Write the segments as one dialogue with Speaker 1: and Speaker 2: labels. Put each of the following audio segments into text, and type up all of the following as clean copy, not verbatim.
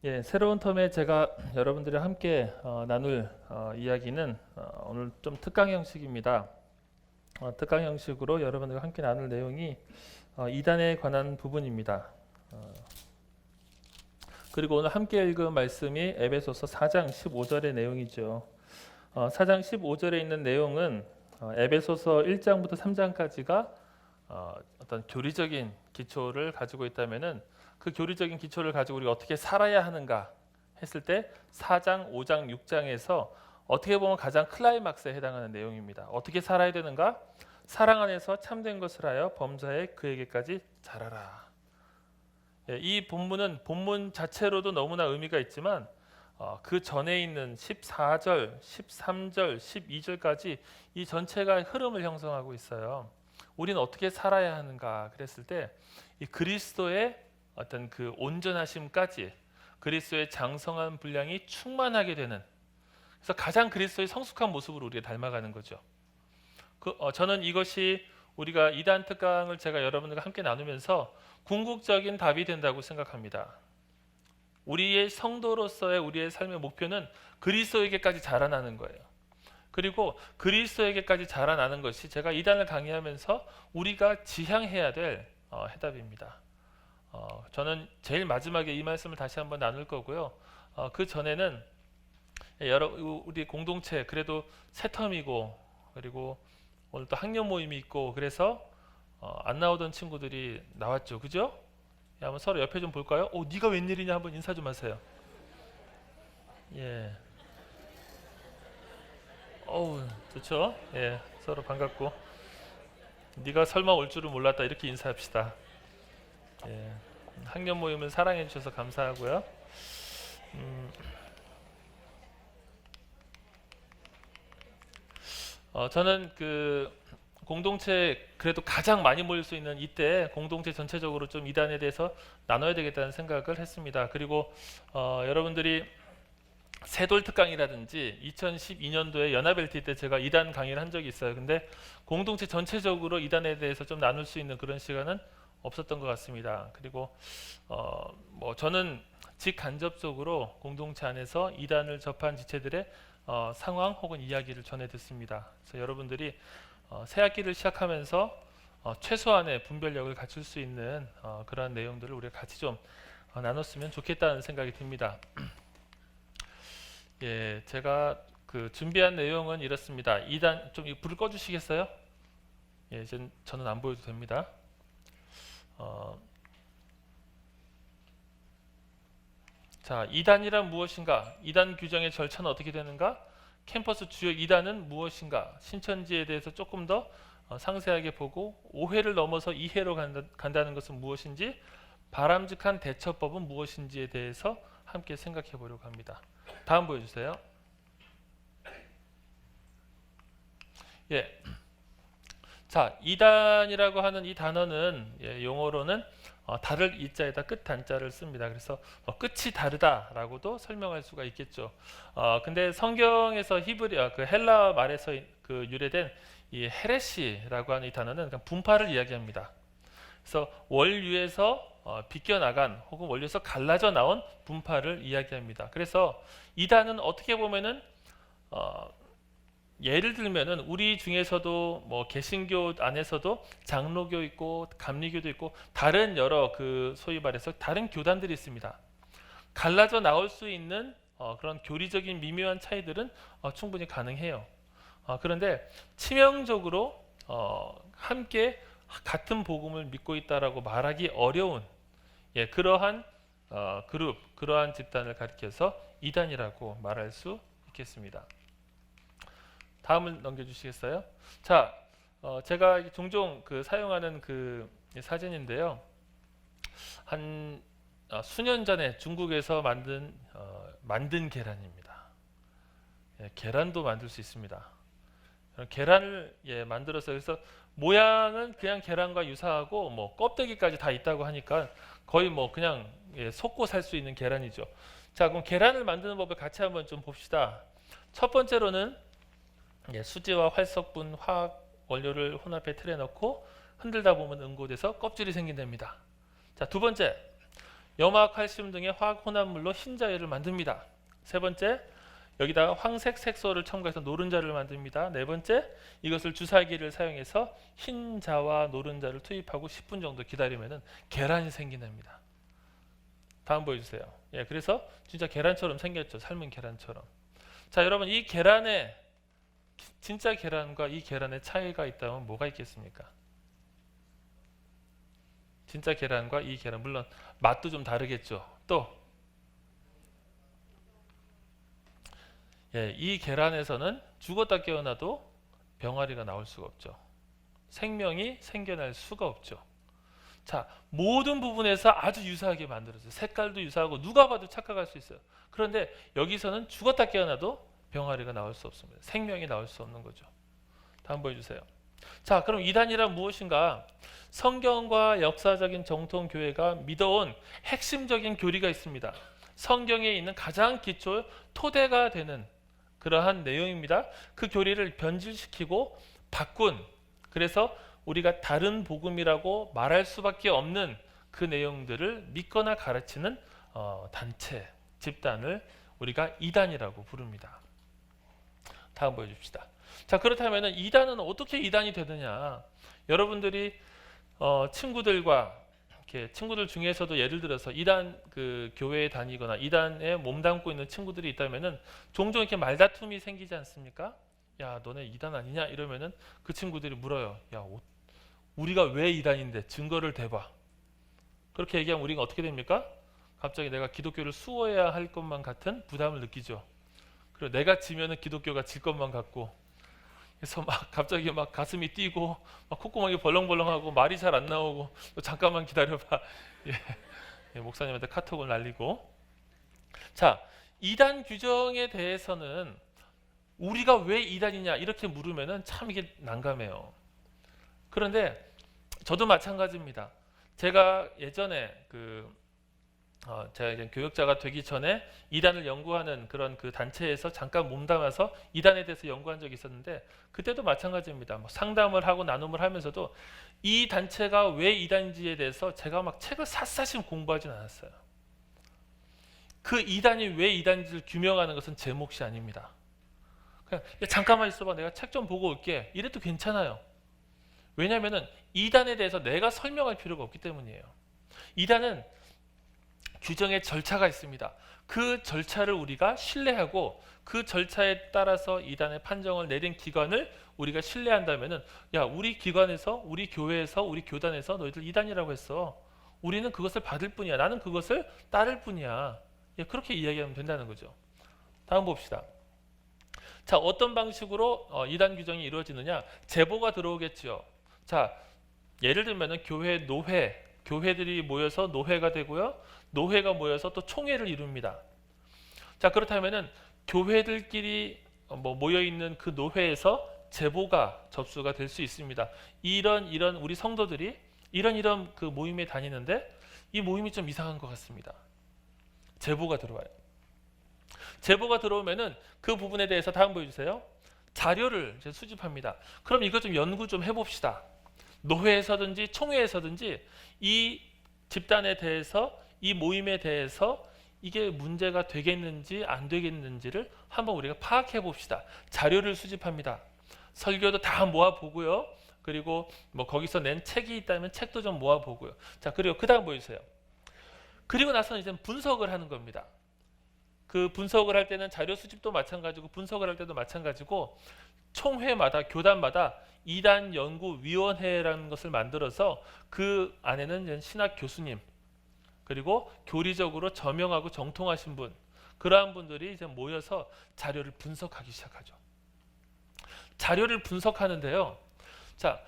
Speaker 1: 예, 새로운 텀에 제가 여러분들과 함께 나눌 이야기는 오늘 좀 특강 형식입니다. 특강 형식으로 여러분들과 함께 나눌 내용이 이단에 관한 부분입니다. 어, 그리고 오늘 함께 읽은 말씀이 에베소서 4장 15절의 내용이죠. 4장 15절에 있는 내용은 에베소서 1장부터 3장까지가 어떤 교리적인 기초를 가지고 있다면은 그 교리적인 기초를 가지고 우리가 어떻게 살아야 하는가 했을 때 4장, 5장, 6장에서 어떻게 보면 가장 클라이막스에 해당하는 내용입니다. 어떻게 살아야 되는가? 사랑 안에서 참된 것을 하여 범사에 그에게까지 자라라. 예, 이 본문은 본문 자체로도 너무나 의미가 있지만 그 전에 있는 14절, 13절, 12절까지 이 전체가 흐름을 형성하고 있어요. 우리는 어떻게 살아야 하는가 그랬을 때 이 그리스도의 어떤 그 온전하심까지 그리스도의 장성한 분량이 충만하게 되는, 그래서 가장 그리스도의 성숙한 모습으로 우리가 닮아가는 거죠. 저는 이것이 우리가 이단 특강을 제가 여러분들과 함께 나누면서 궁극적인 답이 된다고 생각합니다. 우리의 성도로서의 우리의 삶의 목표는 그리스도에게까지 자라나는 거예요. 그리고 그리스도에게까지 자라나는 것이 제가 이단을 강의하면서 우리가 지향해야 될 해답입니다. 저는 제일 마지막에 이 말씀을 다시 한번 나눌 거고요. 그 전에는 우리 공동체 그래도 새 텀이고 그리고 오늘 또 학년 모임이 있고 그래서 안 나오던 친구들이 나왔죠, 그죠? 한번 서로 옆에 좀 볼까요? 네가 웬일이냐 한번 인사 좀 하세요. 예. 좋죠. 예, 서로 반갑고 네가 설마 올 줄은 몰랐다 이렇게 인사합시다. 예, 학년 모임을 사랑해 주셔서 감사하고요. 음, 저는 그 공동체 그래도 가장 많이 모일 수 있는 이때 공동체 전체적으로 좀 이단에 대해서 나눠야 되겠다는 생각을 했습니다. 그리고 여러분들이 새돌 특강이라든지 2012년도에 연합LT 때 제가 이단 강의를 한 적이 있어요. 근데 공동체 전체적으로 이단에 대해서 좀 나눌 수 있는 그런 시간은 없었던 것 같습니다. 그리고 뭐 저는 직간접적으로 공동체 안에서 이단을 접한 지체들의 상황 혹은 이야기를 전해 듣습니다. 그래서 여러분들이 새 학기를 시작하면서 최소한의 분별력을 갖출 수 있는 그러한 내용들을 우리가 같이 좀 나눴으면 좋겠다는 생각이 듭니다. 예, 제가 그 준비한 내용은 이렇습니다. 2단 좀 불을 꺼주시겠어요? 예, 이제 저는 안 보여도 됩니다. 자, 2단이란 무엇인가? 2단 규정의 절차는 어떻게 되는가? 캠퍼스 주요 2단은 무엇인가? 신천지에 대해서 조금 더 상세하게 보고 오해를 넘어서 이해로 간다는 것은 무엇인지, 바람직한 대처법은 무엇인지에 대해서 함께 생각해 보려고 합니다. 다음 보여주세요. 예, 자, 이단이라고 하는 이 단어는 용어로는 다를 이자에다 끝 단자를 씁니다. 그래서 끝이 다르다라고도 설명할 수가 있겠죠. 근데 성경에서 그 헬라 말에서 그 유래된 이 헤레시라고 하는 이 단어는 그냥 분파를 이야기합니다. 그래서 원류에서 비껴나간 혹은 원류에서 갈라져 나온 분파를 이야기합니다. 그래서 이단은 어떻게 보면은 예를 들면은 우리 중에서도 뭐 개신교 안에서도 장로교 있고 감리교도 있고 다른 여러 그 소위 말해서 다른 교단들이 있습니다. 갈라져 나올 수 있는 그런 교리적인 미묘한 차이들은 충분히 가능해요. 그런데 치명적으로 함께 같은 복음을 믿고 있다라고 말하기 어려운 그러한 그러한 집단을 가리켜서 이단이라고 말할 수 있겠습니다. 다음을 넘겨주시겠어요? 자, 제가 종종 그 사용하는 그 사진인데요. 한 수년 전에 중국에서 만든 계란입니다. 계란도 만들 수 있습니다. 계란을 만들었어요. 그래서 모양은 그냥 계란과 유사하고 뭐 껍데기까지 다 있다고 하니까 거의 뭐 그냥 속고 살 수 있는 계란이죠. 자, 그럼 계란을 만드는 법을 같이 한번 좀 봅시다. 첫 번째로는 수지와 활석분 화학 원료를 혼합해 틀에 넣고 흔들다 보면 응고돼서 껍질이 생긴답니다. 자, 두 번째, 염화, 칼슘 등의 화학 혼합물로 흰자위를 만듭니다. 세 번째, 여기다가 황색 색소를 첨가해서 노른자를 만듭니다. 네 번째, 이것을 주사기를 사용해서 흰자와 노른자를 투입하고 10분 정도 기다리면은 계란이 생긴답니다. 다음 보여주세요. 예, 그래서 진짜 계란처럼 생겼죠. 삶은 계란처럼. 자, 여러분, 이 계란에 진짜 계란과 이 계란의 차이가 있다면 뭐가 있겠습니까? 진짜 계란과 이 계란, 물론 맛도 좀 다르겠죠. 또 예, 이 계란에서는 죽었다 깨어나도 병아리가 나올 수가 없죠. 생명이 생겨날 수가 없죠. 자, 모든 부분에서 아주 유사하게 만들어져요. 색깔도 유사하고 누가 봐도 착각할 수 있어요. 그런데 여기서는 죽었다 깨어나도 병아리가 나올 수 없습니다. 생명이 나올 수 없는 거죠. 다음 보여주세요. 자, 그럼 이단이란 무엇인가? 성경과 역사적인 정통 교회가 믿어온 핵심적인 교리가 있습니다. 성경에 있는 가장 기초 토대가 되는 그러한 내용입니다. 그 교리를 변질시키고 바꾼, 그래서 우리가 다른 복음이라고 말할 수밖에 없는 그 내용들을 믿거나 가르치는 단체, 집단을 우리가 이단이라고 부릅니다. 다음 보여줍시다. 자, 그렇다면 이단은 어떻게 이단이 되느냐? 여러분들이 친구들과 이렇게 친구들 중에서도 예를 들어서 이단 그 교회에 다니거나 이단에 몸담고 있는 친구들이 있다면은 종종 이렇게 말다툼이 생기지 않습니까? 야, 너네 이단 아니냐? 이러면은 그 친구들이 물어요. 야, 우리가 왜 이단인데 증거를 대봐. 그렇게 얘기하면 우리가 어떻게 됩니까? 갑자기 내가 기독교를 수호해야 할 것만 같은 부담을 느끼죠. 그리고 내가 지면은 기독교가 질 것만 같고, 그래서 막 갑자기 막 가슴이 뛰고 막 콧구멍이 벌렁벌렁하고 말이 잘 안 나오고 잠깐만 기다려봐. 예. 예, 목사님한테 카톡을 날리고. 자, 이단 규정에 대해서는 우리가 왜 이단이냐 이렇게 물으면은 참 이게 난감해요. 그런데 저도 마찬가지입니다. 제가 예전에 제가 이제 교역자가 되기 전에 이단을 연구하는 그런 그 단체에서 잠깐 몸담아서 이단에 대해서 연구한 적이 있었는데 그때도 마찬가지입니다. 뭐 상담을 하고 나눔을 하면서도 이 단체가 왜 이단인지에 대해서 제가 막 책을 샅샅이 공부하진 않았어요. 그 이단이 왜 이단인지를 규명하는 것은 제 몫이 아닙니다. 그냥 잠깐만 있어봐, 내가 책 좀 보고 올게, 이래도 괜찮아요. 왜냐하면 이단에 대해서 내가 설명할 필요가 없기 때문이에요. 이단은 규정의 절차가 있습니다. 그 절차를 우리가 신뢰하고 그 절차에 따라서 이단의 판정을 내린 기관을 우리가 신뢰한다면은, 야, 우리 기관에서, 우리 교회에서, 우리 교단에서 너희들 이단이라고 했어. 우리는 그것을 받을 뿐이야. 나는 그것을 따를 뿐이야. 예, 그렇게 이야기하면 된다는 거죠. 다음 봅시다. 자, 어떤 방식으로 이단 규정이 이루어지느냐? 제보가 들어오겠죠. 자, 예를 들면은 교회 노회, 교회들이 모여서 노회가 되고요. 노회가 모여서 또 총회를 이룹니다. 자, 그렇다면은 교회들끼리 모여 있는 그 노회에서 제보가 접수가 될 수 있습니다. 이런 우리 성도들이 이런 그 모임에 다니는데 이 모임이 좀 이상한 것 같습니다. 제보가 들어와요. 제보가 들어오면은 그 부분에 대해서 다음 보여주세요. 자료를 이제 수집합니다. 그럼 이거 좀 연구 좀 해봅시다. 노회에서든지 총회에서든지 이 집단에 대해서, 이 모임에 대해서 이게 문제가 되겠는지 안 되겠는지를 한번 우리가 파악해 봅시다. 자료를 수집합니다. 설교도 다 모아보고요. 그리고 뭐 거기서 낸 책이 있다면 책도 좀 모아보고요. 자, 그리고 그 다음 보여주세요. 그리고 나서는 이제 분석을 하는 겁니다. 그 분석을 할 때는 자료 수집도 마찬가지고 분석을 할 때도 마찬가지고 총회마다, 교단마다 이단 연구위원회라는 것을 만들어서 그 안에는 신학 교수님, 그리고 교리적으로 저명하고 정통하신 분, 그러한 분들이 이제 모여서 자료를 분석하기 시작하죠. 자료를 분석하는데요. 자,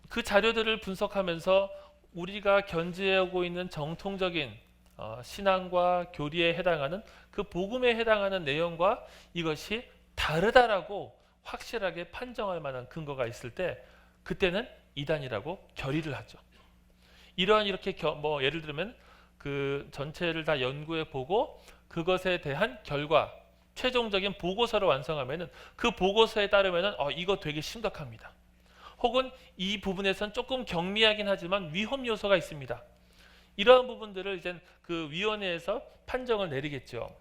Speaker 1: 그 자료들을 분석하면서 우리가 견지하고 있는 정통적인 신앙과 교리에 해당하는 그 복음에 해당하는 내용과 이것이 다르다라고 확실하게 판정할 만한 근거가 있을 때 그때는 이단이라고 결의를 하죠. 이렇게 뭐 예를 들면 그 전체를 다 연구해 보고 그것에 대한 결과, 최종적인 보고서를 완성하면은 그 보고서에 따르면은 이거 되게 심각합니다. 혹은 이 부분에선 조금 경미하긴 하지만 위험 요소가 있습니다. 이러한 부분들을 이제 그 위원회에서 판정을 내리겠죠.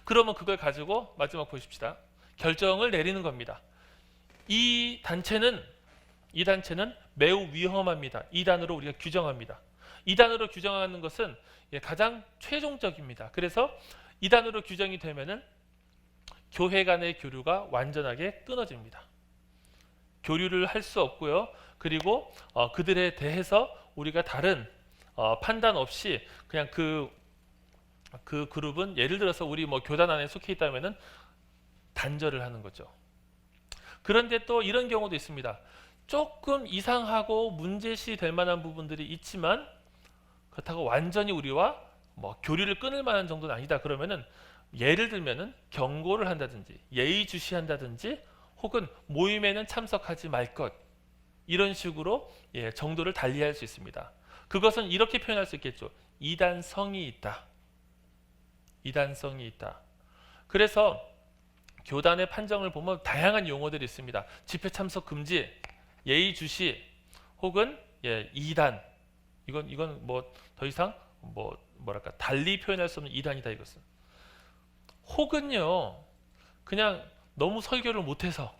Speaker 1: 그러면 그걸 가지고 마지막 보십시다. 결정을 내리는 겁니다. 이 단체는 매우 위험합니다. 이단으로 우리가 규정합니다. 이단으로 규정하는 것은 가장 최종적입니다. 그래서 이단으로 규정이 되면은 교회 간의 교류가 완전하게 끊어집니다. 교류를 할 수 없고요. 그리고 그들에 대해서 우리가 다른 판단 없이 그냥 그 그룹은 예를 들어서 우리 뭐 교단 안에 속해 있다면은 단절을 하는 거죠. 그런데 또 이런 경우도 있습니다. 조금 이상하고 문제시 될 만한 부분들이 있지만 그렇다고 완전히 우리와 뭐 교류를 끊을 만한 정도는 아니다. 그러면은 예를 들면은 경고를 한다든지 예의주시한다든지 혹은 모임에는 참석하지 말 것, 이런 식으로 정도를 달리할 수 있습니다. 그것은 이렇게 표현할 수 있겠죠. 이단성이 있다. 이단성이 있다. 그래서 교단의 판정을 보면 다양한 용어들이 있습니다. 집회 참석 금지, 예의주시, 혹은 이단. 이건 뭐 더 이상 뭐랄까 달리 표현할 수 없는 이단이다 이것은. 혹은요, 그냥 너무 설교를 못해서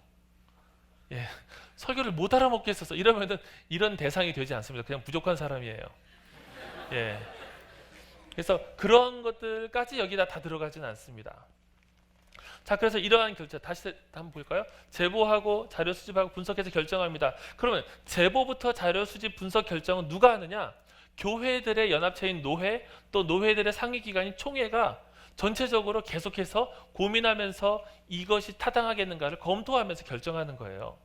Speaker 1: 설교를 못 알아먹겠어서 이러면은 이런 대상이 되지 않습니다. 그냥 부족한 사람이에요. 그래서 그런 것들까지 여기다 다 들어가지는 않습니다. 자, 그래서 이러한 결정 다시 한번 볼까요? 제보하고 자료 수집하고 분석해서 결정합니다. 그러면 제보부터 자료 수집 분석 결정은 누가 하느냐? 교회들의 연합체인 노회, 또 노회들의 상위 기관인 총회가 전체적으로 계속해서 고민하면서 이것이 타당하겠는가를 검토하면서 결정하는 거예요.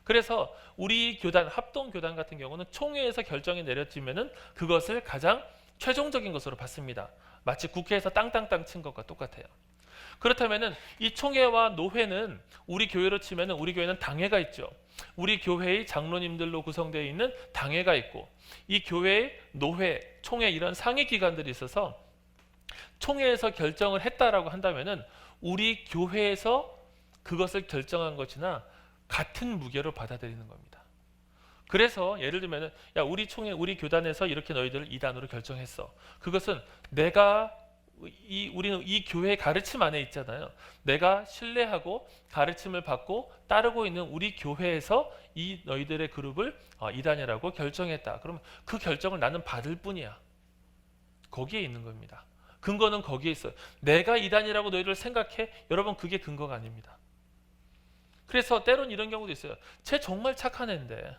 Speaker 1: 그래서 우리 교단, 합동교단 같은 경우는 총회에서 결정이 내려지면은 그것을 가장 최종적인 것으로 봤습니다. 마치 국회에서 땅땅땅 친 것과 똑같아요. 그렇다면은 이 총회와 노회는 우리 교회로 치면은 우리 교회는 당회가 있죠. 우리 교회의 장로님들로 구성되어 있는 당회가 있고, 이 교회의 노회, 총회 이런 상위 기관들이 있어서 총회에서 결정을 했다라고 한다면은 우리 교회에서 그것을 결정한 것이나 같은 무게로 받아들이는 겁니다. 그래서 예를 들면은 우리 총회, 우리 교단에서 이렇게 너희들을 이단으로 결정했어. 그것은 우리는 이 교회의 가르침 안에 있잖아요. 내가 신뢰하고 가르침을 받고 따르고 있는 우리 교회에서 이 너희들의 그룹을 이단이라고 결정했다. 그러면 그 결정을 나는 받을 뿐이야. 거기에 있는 겁니다. 근거는 거기에 있어요. 내가 이단이라고 너희들 생각해? 여러분, 그게 근거가 아닙니다. 그래서 때론 이런 경우도 있어요. 쟤 정말 착한 애인데,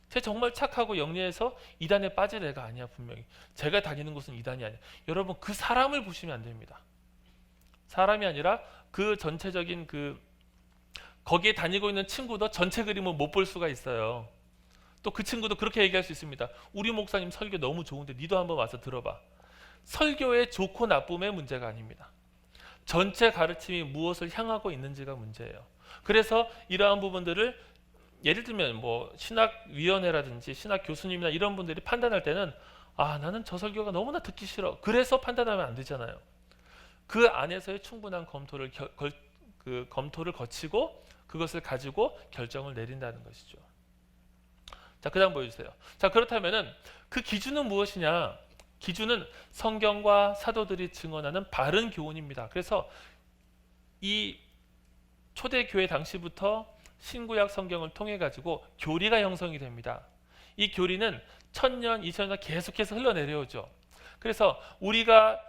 Speaker 1: 쟤 정말 착하고 영리해서 이단에 빠질 애가 아니야. 분명히 제가 다니는 곳은 이단이 아니야. 여러분, 그 사람을 보시면 안 됩니다. 사람이 아니라 그 전체적인 거기에 다니고 있는 친구도 전체 그림을 못 볼 수가 있어요. 또 그 친구도 그렇게 얘기할 수 있습니다. 우리 목사님 설교 너무 좋은데 니도 한번 와서 들어봐. 설교의 좋고 나쁨의 문제가 아닙니다. 전체 가르침이 무엇을 향하고 있는지가 문제예요. 그래서 이러한 부분들을 예를 들면 뭐 신학위원회라든지 신학 교수님이나 이런 분들이 판단할 때는 나는 저 설교가 너무나 듣기 싫어. 그래서 판단하면 안 되잖아요. 그 안에서의 충분한 검토를 거치고 그것을 가지고 결정을 내린다는 것이죠. 자, 그다음 보여주세요. 자, 그렇다면은 그 기준은 무엇이냐? 기준은 성경과 사도들이 증언하는 바른 교훈입니다. 그래서 이 초대교회 당시부터 신구약 성경을 통해 가지고 교리가 형성이 됩니다. 이 교리는 1000년, 2000년 계속해서 흘러내려오죠. 그래서 우리가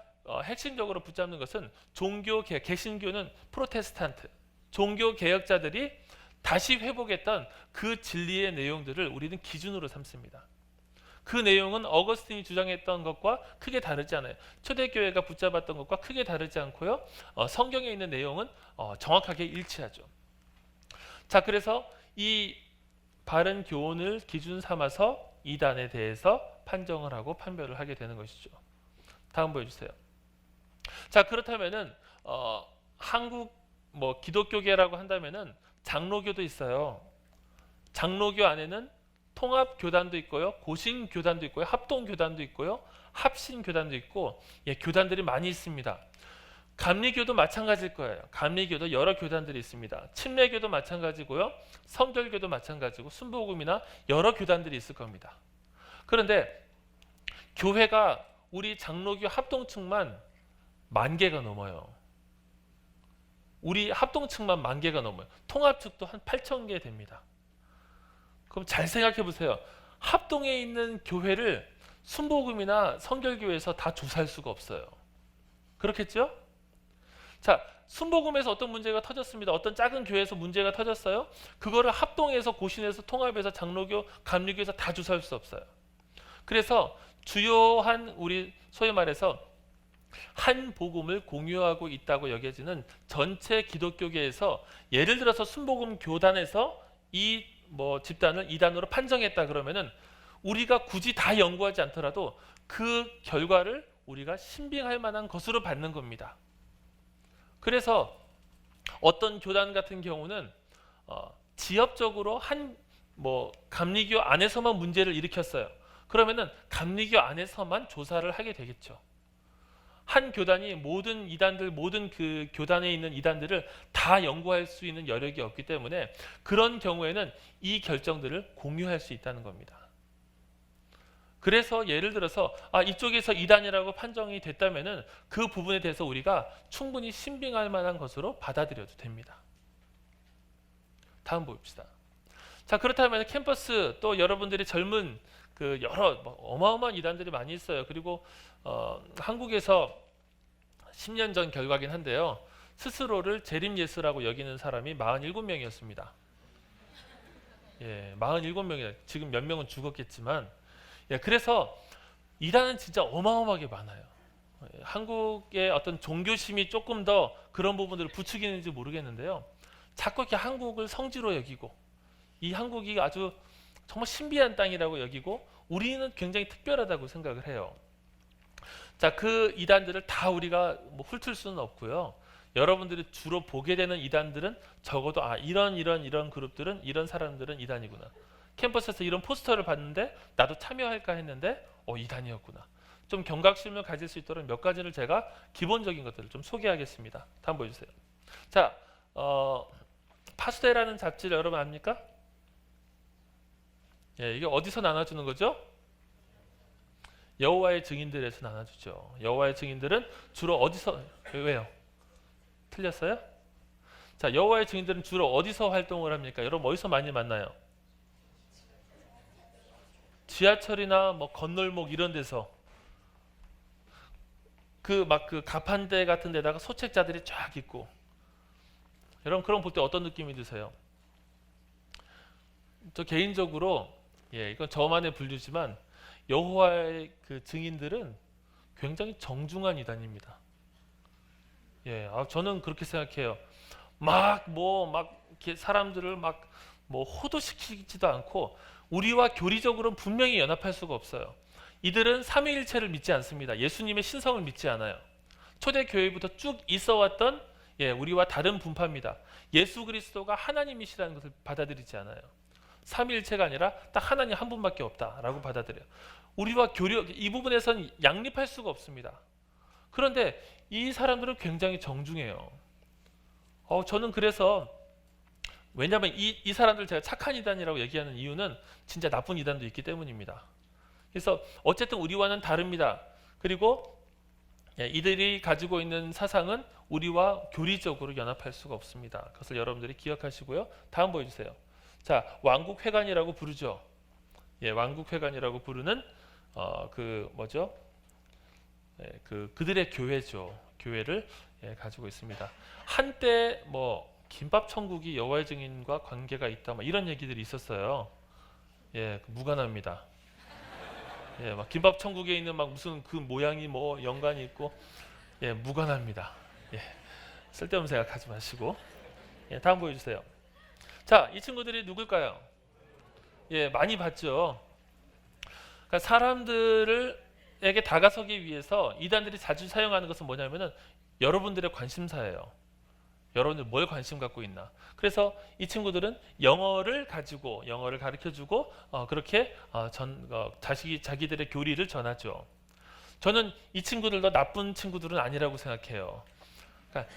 Speaker 1: 핵심적으로 붙잡는 것은 개신교는 프로테스탄트, 종교 개혁자들이 다시 회복했던 그 진리의 내용들을 우리는 기준으로 삼습니다. 그 내용은 어거스틴이 주장했던 것과 크게 다르지 않아요. 초대교회가 붙잡았던 것과 크게 다르지 않고요. 성경에 있는 내용은 정확하게 일치하죠. 자, 그래서 이 바른 교훈을 기준 삼아서 이단에 대해서 판정을 하고 판별을 하게 되는 것이죠. 다음 보여주세요. 자, 그렇다면은 한국 기독교계라고 한다면은 장로교도 있어요. 장로교 안에는 통합교단도 있고요, 고신교단도 있고요, 합동교단도 있고요, 합신교단도 있고, 교단들이 많이 있습니다. 감리교도 마찬가지일 거예요. 감리교도 여러 교단들이 있습니다. 침례교도 마찬가지고요, 성결교도 마찬가지고, 순복음이나 여러 교단들이 있을 겁니다. 그런데 교회가 우리 장로교 합동층만 10,000개가 넘어요. 우리 합동층만 10,000개가 넘어요. 통합측도 한 8,000개 됩니다. 그럼 잘 생각해 보세요. 합동에 있는 교회를 순복음이나 성결교회에서 다 조사할 수가 없어요. 그렇겠죠? 자, 순복음에서 어떤 문제가 터졌습니다. 어떤 작은 교회에서 문제가 터졌어요. 그거를 합동해서 고신해서 통합해서 장로교, 감리교에서 다 조사할 수 없어요. 그래서 주요한 우리 소위 말해서 한 복음을 공유하고 있다고 여겨지는 전체 기독교계에서 예를 들어서 순복음 교단에서 이 집단을 이단으로 판정했다 그러면은 우리가 굳이 다 연구하지 않더라도 그 결과를 우리가 신빙할 만한 것으로 받는 겁니다. 그래서 어떤 교단 같은 경우는 지역적으로 한 감리교 안에서만 문제를 일으켰어요. 그러면은 감리교 안에서만 조사를 하게 되겠죠. 한 교단이 모든 이단들, 모든 그 교단에 있는 이단들을 다 연구할 수 있는 여력이 없기 때문에 그런 경우에는 이 결정들을 공유할 수 있다는 겁니다. 그래서 예를 들어서 이쪽에서 이단이라고 판정이 됐다면은 그 부분에 대해서 우리가 충분히 신빙할 만한 것으로 받아들여도 됩니다. 다음 봅시다. 자, 그렇다면 캠퍼스 또 여러분들이 젊은 그 여러 어마어마한 이단들이 많이 있어요. 그리고 한국에서 10년 전 결과긴 한데요. 스스로를 재림 예수라고 여기는 사람이 47명이었습니다. 예, 47명이에요. 지금 몇 명은 죽었겠지만, 예, 그래서 이단은 진짜 어마어마하게 많아요. 예, 한국의 어떤 종교심이 조금 더 그런 부분들을 부추기는지 모르겠는데요. 자꾸 이렇게 한국을 성지로 여기고, 이 한국이 아주 정말 신비한 땅이라고 여기고, 우리는 굉장히 특별하다고 생각을 해요. 자, 그 이단들을 다 우리가 훑을 수는 없고요. 여러분들이 주로 보게 되는 이단들은 적어도 이런 그룹들은, 이런 사람들은 이단이구나. 캠퍼스에서 이런 포스터를 봤는데 나도 참여할까 했는데 이단이었구나. 좀 경각심을 가질 수 있도록 몇 가지를 제가 기본적인 것들을 좀 소개하겠습니다. 다음 보여주세요. 자, 파수대라는 잡지를 여러분 압니까? 예, 이게 어디서 나눠주는 거죠? 여호와의 증인들에서 나눠주죠. 여호와의 증인들은 주로 어디서, 왜요? 틀렸어요? 자, 여호와의 증인들은 주로 어디서 활동을 합니까? 여러분 어디서 많이 만나요? 지하철이나 건널목 이런 데서 그 가판대 같은 데다가 소책자들이 쫙 있고, 여러분 그런 볼 때 어떤 느낌이 드세요? 저 개인적으로 이건 저만의 분류지만 여호와의 그 증인들은 굉장히 정중한 이단입니다. 예, 저는 그렇게 생각해요. 이렇게 사람들을 호도시키지도 않고 우리와 교리적으로는 분명히 연합할 수가 없어요. 이들은 삼위일체를 믿지 않습니다. 예수님의 신성을 믿지 않아요. 초대교회부터 쭉 있어왔던 우리와 다른 분파입니다. 예수 그리스도가 하나님이시라는 것을 받아들이지 않아요. 삼위일체가 아니라 딱 하나님 한 분밖에 없다라고 받아들여요. 우리와 이 부분에선 양립할 수가 없습니다. 그런데 이 사람들은 굉장히 정중해요. 저는 그래서, 왜냐하면 이 사람들 제가 착한 이단이라고 얘기하는 이유는 진짜 나쁜 이단도 있기 때문입니다. 그래서 어쨌든 우리와는 다릅니다. 그리고 이들이 가지고 있는 사상은 우리와 교리적으로 연합할 수가 없습니다. 그것을 여러분들이 기억하시고요. 다음 보여주세요. 자, 왕국회관이라고 부르죠. 예, 왕국회관이라고 부르는 그들의 교회죠. 교회를 가지고 있습니다. 한때 김밥 천국이 여호와의 증인과 관계가 있다, 이런 얘기들이 있었어요. 예, 무관합니다. 예, 김밥 천국에 있는 무슨 그 모양이 연관이 있고, 무관합니다. 예, 쓸데없는 생각하지 마시고. 다음 보여주세요. 자, 이 친구들이 누굴까요? 예, 많이 봤죠. 그러니까 사람들에게 다가서기 위해서 이단들이 자주 사용하는 것은 뭐냐면은 여러분들의 관심사예요. 여러분들 뭘 관심 갖고 있나. 그래서 이 친구들은 영어를 가르쳐주고 그렇게 자기들의 교리를 전하죠. 저는 이 친구들도 나쁜 친구들은 아니라고 생각해요. 그러니까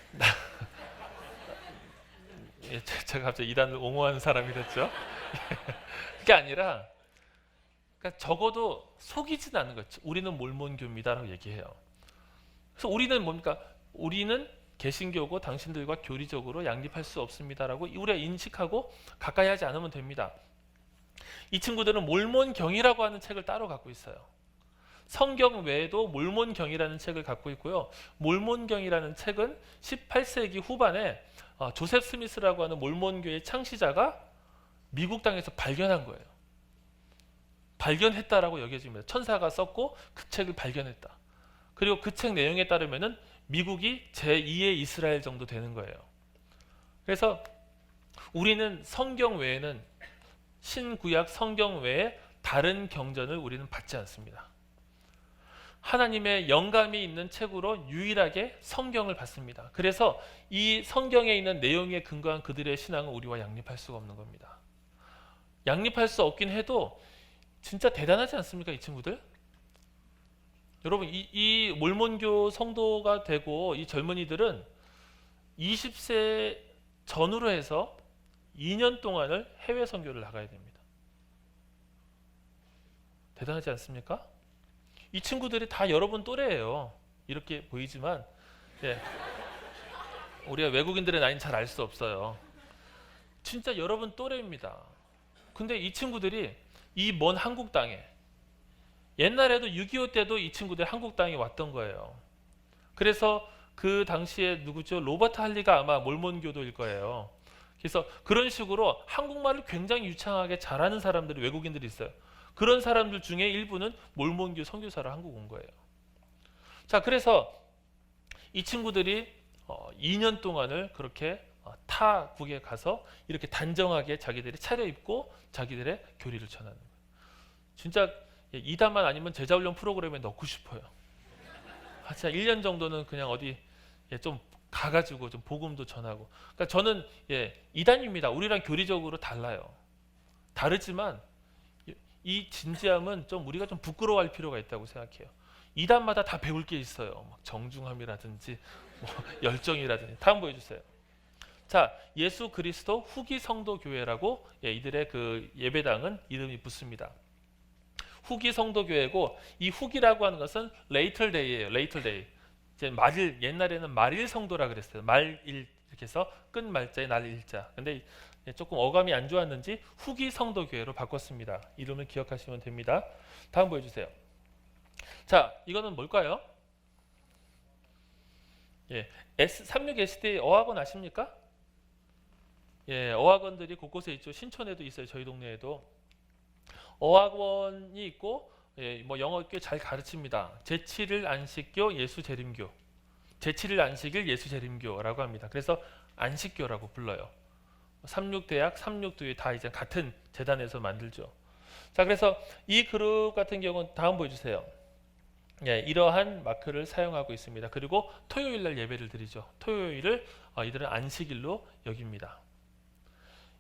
Speaker 1: 제가 갑자기 이단을 옹호하는 사람이 됐죠. 그게 아니라 그러니까 적어도 속이진 않는 거죠. 우리는 몰몬교입니다라고 얘기해요. 그래서 우리는 뭡니까? 우리는 개신교고 당신들과 교리적으로 양립할 수 없습니다라고 우리가 인식하고 가까이 하지 않으면 됩니다. 이 친구들은 몰몬경이라고 하는 책을 따로 갖고 있어요. 성경 외에도 몰몬경이라는 책을 갖고 있고요. 몰몬경이라는 책은 18세기 후반에 조셉 스미스라고 하는 몰몬교의 창시자가 미국 땅에서 발견한 거예요. 발견했다라고 여겨집니다. 천사가 썼고 그 책을 발견했다. 그리고 그 책 내용에 따르면은 미국이 제2의 이스라엘 정도 되는 거예요. 그래서 우리는 성경 외에는 신구약 성경 외에 다른 경전을 우리는 받지 않습니다. 하나님의 영감이 있는 책으로 유일하게 성경을 받습니다. 그래서 이 성경에 있는 내용에 근거한 그들의 신앙은 우리와 양립할 수가 없는 겁니다. 양립할 수 없긴 해도 진짜 대단하지 않습니까, 이 친구들? 여러분, 이 몰몬교 성도가 되고 이 젊은이들은 20세 전후로 해서 2년 동안을 해외 선교를 나가야 됩니다. 대단하지 않습니까? 이 친구들이 다 여러분 또래예요. 이렇게 보이지만 우리가 외국인들의 나이는 잘 알 수 없어요. 진짜 여러분 또래입니다. 근데 이 친구들이 이 먼 한국 땅에, 옛날에도 6.25 때도 이 친구들 한국 땅에 왔던 거예요. 그래서 그 당시에 누구죠? 로버트 할리가 아마 몰몬교도일 거예요. 그래서 그런 식으로 한국말을 굉장히 유창하게 잘하는 사람들이, 외국인들이 있어요. 그런 사람들 중에 일부는 몰몬교 선교사로 한국 온 거예요. 자, 그래서 이 친구들이 2년 동안을 그렇게 타국에 가서 이렇게 단정하게 자기들이 차려입고 자기들의 교리를 전하는 거예요. 진짜 이단만 아니면 제자훈련 프로그램에 넣고 싶어요. 진짜 1년 정도는 그냥 어디 좀 가가지고 좀 복음도 전하고. 그러니까 저는 이단입니다. 우리랑 교리적으로 달라요. 다르지만 이 진지함은 좀 우리가 좀 부끄러워할 필요가 있다고 생각해요. 이단마다 다 배울 게 있어요. 막 정중함이라든지 뭐 열정이라든지. 다음 보여주세요. 자, 예수 그리스도 후기 성도 교회라고 이들의 그 예배당은 이름이 붙습니다. 후기 성도 교회고, 이 후기라고 하는 것은 later day예요. later day. 이제 말일, 옛날에는 말일 성도라 그랬어요. 말일 이렇게 해서 끝 말자에 날 일자. 근데 조금 어감이 안 좋았는지 후기 성도 교회로 바꿨습니다. 이름을 기억하시면 됩니다. 다음 보여주세요. 자, 이거는 뭘까요? 36SD 어학원 아십니까? 어학원들이 곳곳에 있죠. 신촌에도 있어요. 저희 동네에도 어학원이 있고, 뭐 영어 꽤 잘 가르칩니다. 제7일 안식교 예수 재림교, 제7일 안식일 예수 재림교라고 합니다. 그래서 안식교라고 불러요. 36대학, 36도에 다 이제 같은 재단에서 만들죠. 자, 그래서 이 그룹 같은 경우는 다음 보여주세요. 이러한 마크를 사용하고 있습니다. 그리고 토요일 날 예배를 드리죠. 토요일을 이들은 안식일로 여깁니다.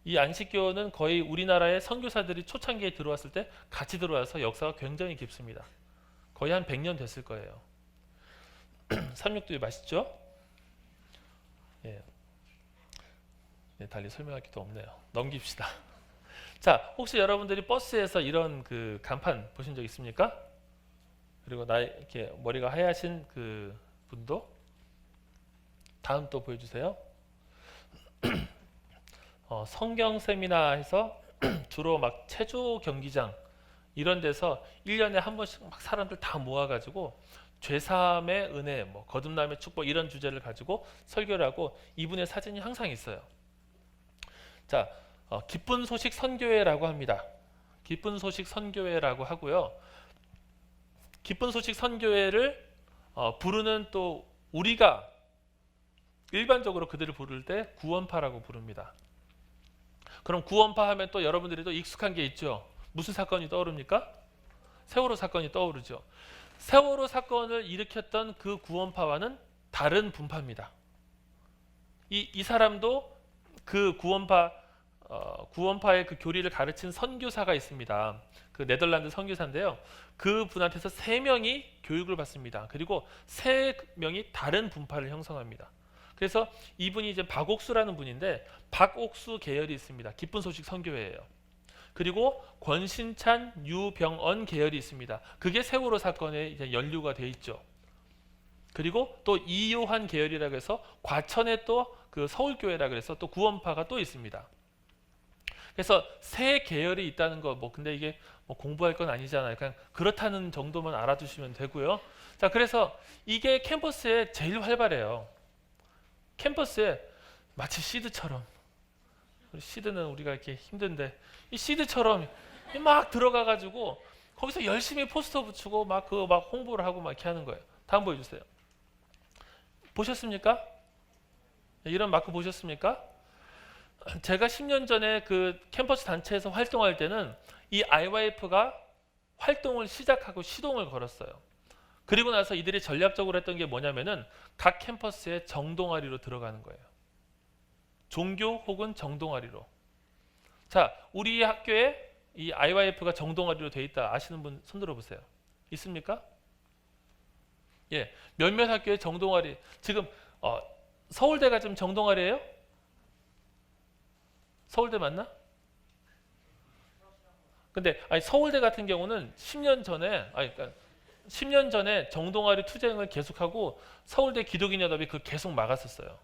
Speaker 1: 이 안식교는 거의 우리나라의 선교사들이 초창기에 들어왔을 때 같이 들어와서 역사가 굉장히 깊습니다. 거의 한 100년 됐을 거예요. 36도에 맛있죠? 달리 설명할 게 더 없네요. 넘깁시다. 자, 혹시 여러분들이 버스에서 이런 그 간판 보신 적 있습니까? 그리고 이렇게 머리가 하얗신 그 분도. 다음 또 보여주세요. 성경 세미나에서 주로 막 체조 경기장 이런 데서 1년에 한 번씩 막 사람들 다 모아가지고 죄사함의 은혜, 뭐 거듭남의 축복 이런 주제를 가지고 설교를 하고, 이분의 사진이 항상 있어요. 자, 기쁜 소식 선교회라고 합니다. 기쁜 소식 선교회라고 하고요. 기쁜 소식 선교회를 부르는 또 우리가 일반적으로 그들을 부를 때 구원파라고 부릅니다. 그럼 구원파 하면 또 여러분들이 또 익숙한 게 있죠. 무슨 사건이 떠오릅니까? 세월호 사건이 떠오르죠. 세월호 사건을 일으켰던 그 구원파와는 다른 분파입니다. 이 사람도 그 구원파의 그 교리를 가르친 선교사가 있습니다. 그 네덜란드 선교사인데요. 그 분한테서 3명이 교육을 받습니다. 그리고 3명이 다른 분파를 형성합니다. 그래서 이분이 이제 박옥수라는 분인데, 박옥수 계열이 있습니다. 기쁜 소식 선교회예요. 그리고 권신찬, 유병언 계열이 있습니다. 그게 세월호 사건에 이제 연루가 돼 있죠. 그리고 또 이요한 계열이라고 해서 과천에 또 그 서울교회라 그래서 또 구원파가 또 있습니다. 그래서 세 계열이 있다는 거 뭐 근데 이게 뭐 공부할 건 아니잖아요. 그냥 그렇다는 정도만 알아두시면 되고요. 자, 그래서 이게 캠퍼스에 제일 활발해요. 캠퍼스에 마치 시드처럼, 시드는 우리가 이렇게 힘든데 이 시드처럼 막 들어가 가지고 거기서 열심히 포스터 붙이고 막 홍보를 하고 막 이렇게 하는 거예요. 다음 보여주세요. 보셨습니까? 이런 마크 보셨습니까? 제가 10년 전에 그 캠퍼스 단체에서 활동할 때는 이 IYF가 활동을 시작하고 시동을 걸었어요. 그리고 나서 이들이 전략적으로 했던 게 뭐냐면은 각 캠퍼스에 정동아리로 들어가는 거예요. 종교 혹은 정동아리로. 자, 우리 학교에 이 IYF가 정동아리로 돼 있다 아시는 분 손들어 보세요. 있습니까? 예, 몇몇 학교에 정동아리. 지금 서울대가 지금 정동아리예요? 서울대 맞나? 근데 아니 서울대 같은 경우는 10년 전에 그러니까 10년 전에 정동아리 투쟁을 계속하고 서울대 기독인연합이 그걸 계속 막았었어요.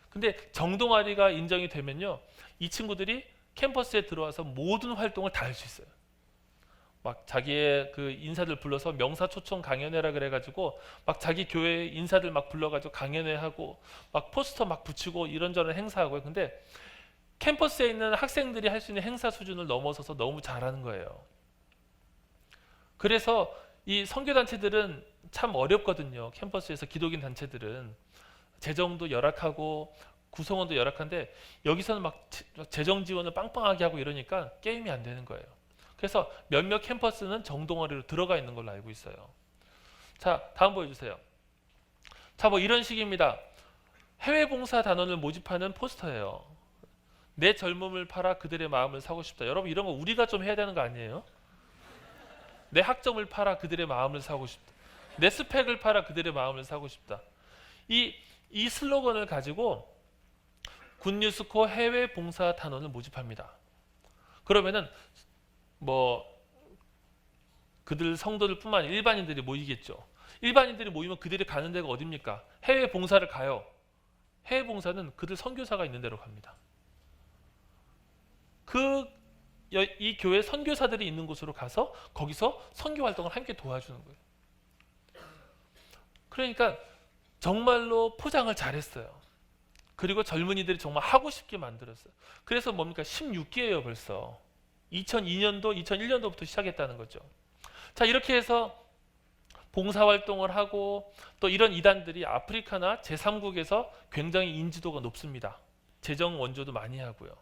Speaker 1: 근데 정동아리가 인정이 되면요, 이 친구들이 캠퍼스에 들어와서 모든 활동을 다 할 수 있어요. 막 자기의 그 인사들 불러서 명사초청 강연회라 그래가지고 막 자기 교회 인사들 막 불러가지고 강연회 하고 막 포스터 막 붙이고 이런저런 행사하고요. 근데 캠퍼스에 있는 학생들이 할 수 있는 행사 수준을 넘어서서 너무 잘하는 거예요. 그래서 이 선교단체들은 참 어렵거든요. 캠퍼스에서 기독인 단체들은 재정도 열악하고 구성원도 열악한데 여기서는 막 재정 지원을 빵빵하게 하고 이러니까 게임이 안 되는 거예요. 그래서 몇몇 캠퍼스는 정동아리로 들어가 있는 걸로 알고 있어요. 자, 다음 보여주세요. 자, 뭐 이런 식입니다. 해외 봉사 단원을 모집하는 포스터예요. 내 젊음을 팔아 그들의 마음을 사고 싶다. 여러분 이런 거 우리가 좀 해야 되는 거 아니에요? 내 학점을 팔아 그들의 마음을 사고 싶다. 내 스펙을 팔아 그들의 마음을 사고 싶다. 이 슬로건을 가지고 굿뉴스코 해외 봉사 단원을 모집합니다. 그러면은 뭐 그들 성도들 뿐만 아니라 일반인들이 모이겠죠. 일반인들이 모이면 그들이 가는 데가 어딥니까? 해외 봉사를 가요. 해외 봉사는 그들 선교사가 있는 데로 갑니다. 이 교회 선교사들이 있는 곳으로 가서 거기서 선교 활동을 함께 도와주는 거예요. 그러니까 정말로 포장을 잘했어요. 그리고 젊은이들이 정말 하고 싶게 만들었어요. 그래서 뭡니까? 16기예요 벌써. 2002년도, 2001년도부터 시작했다는 거죠. 자, 이렇게 해서 봉사활동을 하고 또 이런 이단들이 아프리카나 제3국에서 굉장히 인지도가 높습니다. 재정 원조도 많이 하고요.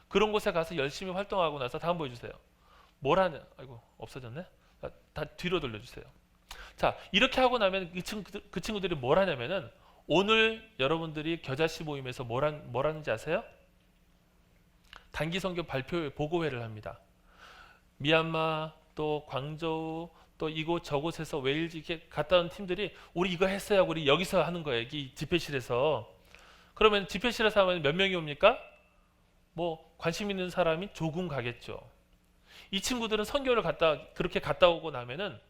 Speaker 1: 그런 곳에 가서 열심히 활동하고 나서 다음 보여주세요. 뭘 하냐? 아이고 없어졌네. 다 뒤로 돌려주세요. 자, 이렇게 하고 나면 그 친구들이 뭘 하냐면은 오늘 여러분들이 겨자씨 모임에서 뭘 하는지 아세요? 단기 선교 발표 보고회를 합니다. 미얀마 또 광저우 또 이곳 저곳에서 웨일즈 이렇게 갔다 온 팀들이 우리 이거 했어요 하고 우리 여기서 하는 거예요. 이 집회실에서. 그러면 집회실에서 하면 몇 명이 옵니까? 뭐 관심 있는 사람이 조금 가겠죠. 이 친구들은 선교를 그렇게 갔다 오고 나면은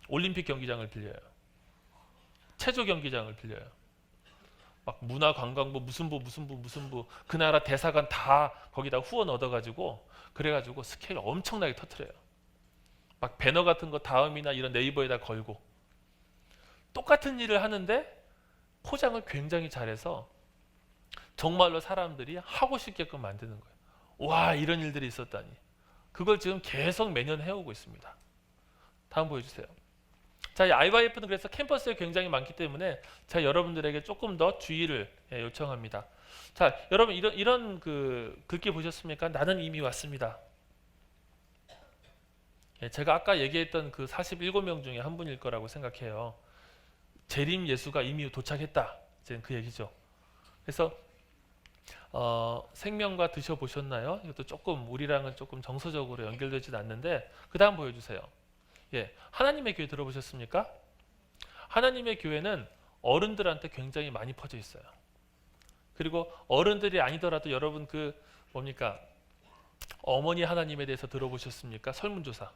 Speaker 1: 올림픽 경기장을 빌려요. 체조 경기장을 빌려요. 막 문화관광부 무슨 부 그 나라 대사관 다 거기다 후원 얻어가지고 그래가지고 스케일 엄청나게 터트려요. 막 배너 같은 거 다음이나 이런 네이버에다 걸고 똑같은 일을 하는데 포장을 굉장히 잘해서 정말로 사람들이 하고 싶게끔 만드는 거예요. 와, 이런 일들이 있었다니. 그걸 지금 계속 매년 해오고 있습니다. 다음 보여주세요. 자, 이 IYF는 그래서 캠퍼스에 굉장히 많기 때문에 제가 여러분들에게 조금 더 주의를 요청합니다. 자, 여러분 이런 그 글귀 보셨습니까? 나는 이미 왔습니다. 제가 아까 얘기했던 그 47명 중에 한 분일 거라고 생각해요. 재림 예수가 이미 도착했다. 이제 그 얘기죠. 그래서 생명과 드셔보셨나요? 이것도 조금 우리랑은 조금 정서적으로 연결되지는 않는데 그 다음 보여주세요. 예, 하나님의 교회 들어보셨습니까? 하나님의 교회는 어른들한테 굉장히 많이 퍼져 있어요. 그리고 어른들이 아니더라도 여러분 그 뭡니까? 어머니 하나님에 대해서 들어보셨습니까? 설문조사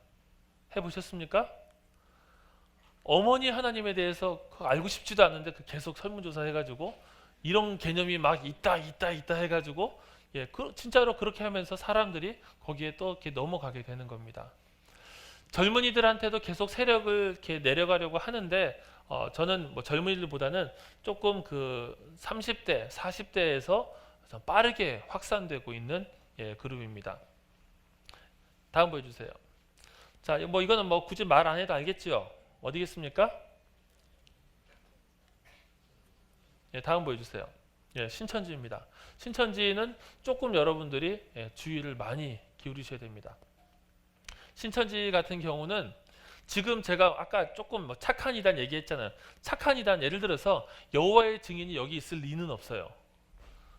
Speaker 1: 해보셨습니까? 어머니 하나님에 대해서 알고 싶지도 않은데 계속 설문조사 해가지고 이런 개념이 막 있다 해가지고 진짜로 그렇게 하면서 사람들이 거기에 또 이렇게 넘어가게 되는 겁니다. 젊은이들한테도 계속 세력을 이렇게 내려가려고 하는데 저는 뭐 젊은이들보다는 조금 그 30대, 40대에서 빠르게 확산되고 있는 그룹입니다. 다음 보여주세요. 자, 뭐 이거는 뭐 굳이 말 안 해도 알겠죠? 어디겠습니까? 다음 보여주세요. 신천지입니다. 신천지는 조금 여러분들이 주의를 많이 기울이셔야 됩니다. 신천지 같은 경우는 지금 제가 아까 조금 뭐 착한 이단 얘기했잖아요. 착한 이단 예를 들어서 여호와의 증인이 여기 있을 리는 없어요.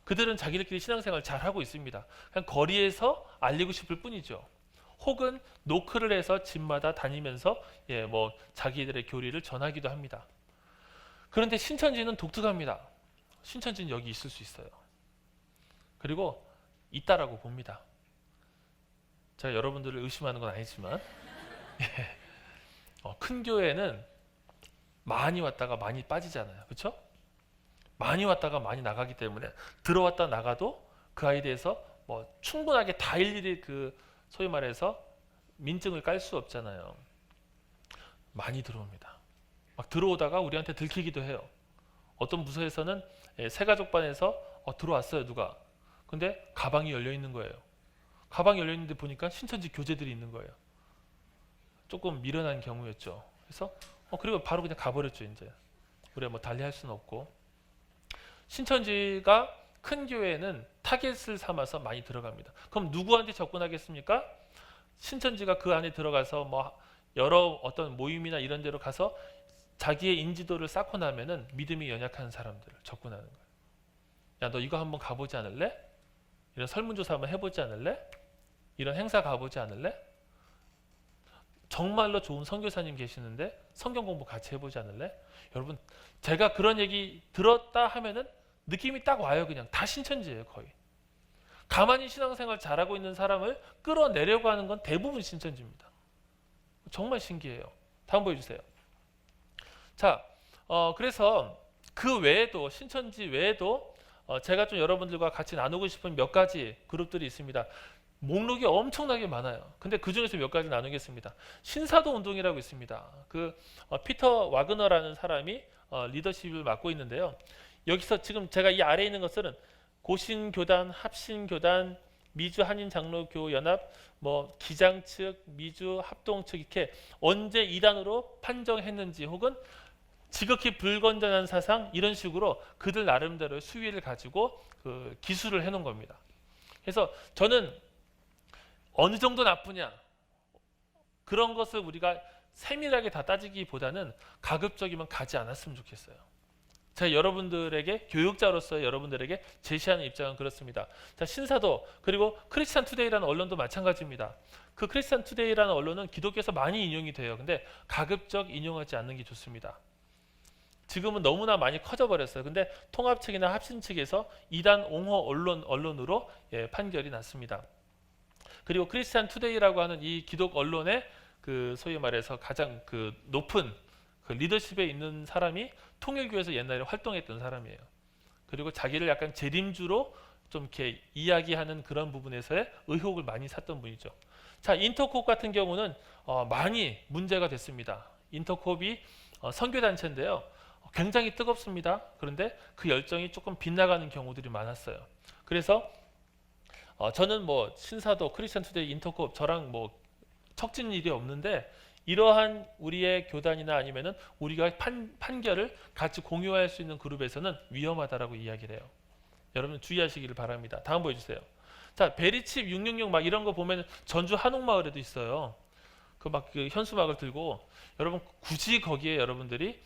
Speaker 1: 그들은 자기들끼리 신앙생활 잘 하고 있습니다. 그냥 거리에서 알리고 싶을 뿐이죠. 혹은 노크를 해서 집마다 다니면서 뭐 자기들의 교리를 전하기도 합니다. 그런데 신천지는 독특합니다. 신천지는 여기 있을 수 있어요. 그리고 있다라고 봅니다. 제가 여러분들을 의심하는 건 아니지만 큰 교회는 많이 왔다가 많이 빠지잖아요. 그렇죠? 많이 왔다가 많이 나가기 때문에 들어왔다 나가도 그 아이에 대해서 뭐 충분하게 다 일일이 그 소위 말해서 민증을 깔 수 없잖아요. 많이 들어옵니다. 막 들어오다가 우리한테 들키기도 해요. 어떤 부서에서는 새가족반에서 들어왔어요 누가. 근데 가방이 열려 있는 거예요. 가방이 열려 있는데 보니까 신천지 교재들이 있는 거예요. 조금 미련한 경우였죠. 그래서 그리고 바로 그냥 가버렸죠. 이제 우리가 뭐 달리 할 수는 없고. 신천지가 큰 교회는 타겟을 삼아서 많이 들어갑니다. 그럼 누구한테 접근하겠습니까? 신천지가 그 안에 들어가서 뭐 여러 어떤 모임이나 이런 데로 가서 자기의 인지도를 쌓고 나면은 믿음이 연약한 사람들을 접근하는 거예요. 야, 너 이거 한번 가보지 않을래? 이런 설문조사 한번 해보지 않을래? 이런 행사 가보지 않을래? 정말로 좋은 선교사님 계시는데 성경 공부 같이 해보지 않을래? 여러분, 제가 그런 얘기 들었다 하면은 느낌이 딱 와요. 그냥 다 신천지예요. 거의. 가만히 신앙생활 잘하고 있는 사람을 끌어내려고 하는 건 대부분 신천지입니다. 정말 신기해요. 다음 보여주세요. 자, 그래서 그 외에도 신천지 외에도 제가 좀 여러분들과 같이 나누고 싶은 몇 가지 그룹들이 있습니다. 목록이 엄청나게 많아요. 근데 그 중에서 몇 가지 나누겠습니다. 신사도 운동이라고 있습니다. 그 피터 와그너라는 사람이 리더십을 맡고 있는데요. 여기서 지금 제가 이 아래에 있는 것들은 고신교단, 합신교단, 미주 한인장로교 연합, 뭐 기장 측, 미주 합동 측 이렇게 언제 이단으로 판정했는지 혹은 지극히 불건전한 사상 이런 식으로 그들 나름대로의 수위를 가지고 그 기술을 해놓은 겁니다. 그래서 저는 어느 정도 나쁘냐 그런 것을 우리가 세밀하게 다 따지기보다는 가급적이면 가지 않았으면 좋겠어요. 제가 여러분들에게 교육자로서 여러분들에게 제시하는 입장은 그렇습니다. 자, 신사도 그리고 크리스찬 투데이라는 언론도 마찬가지입니다. 그 크리스찬 투데이라는 언론은 기독교에서 많이 인용이 돼요. 근데 가급적 인용하지 않는 게 좋습니다. 지금은 너무나 많이 커져 버렸어요. 근데 통합 측이나 합신 측에서 이단 옹호 언론으로 판결이 났습니다. 그리고 크리스찬 투데이라고 하는 이 기독 언론의 그 소위 말해서 가장 그 높은 그 리더십에 있는 사람이 통일교에서 옛날에 활동했던 사람이에요. 그리고 자기를 약간 재림주로 좀 이렇게 이야기하는 그런 부분에서의 의혹을 많이 샀던 분이죠. 자, 인터콥 같은 경우는 많이 문제가 됐습니다. 인터콥이 선교단체인데요. 굉장히 뜨겁습니다. 그런데 그 열정이 조금 빗나가는 경우들이 많았어요. 그래서 저는 뭐 신사도, 크리스천 투데이, 인터콥 저랑 뭐 척진 일이 없는데 이러한 우리의 교단이나 아니면은 우리가 판결을 같이 공유할 수 있는 그룹에서는 위험하다라고 이야기를 해요. 여러분 주의하시기를 바랍니다. 다음 보여주세요. 자, 베리칩 666 막 이런 거 보면 전주 한옥마을에도 있어요. 그 막 그 현수막을 들고 여러분 굳이 거기에 여러분들이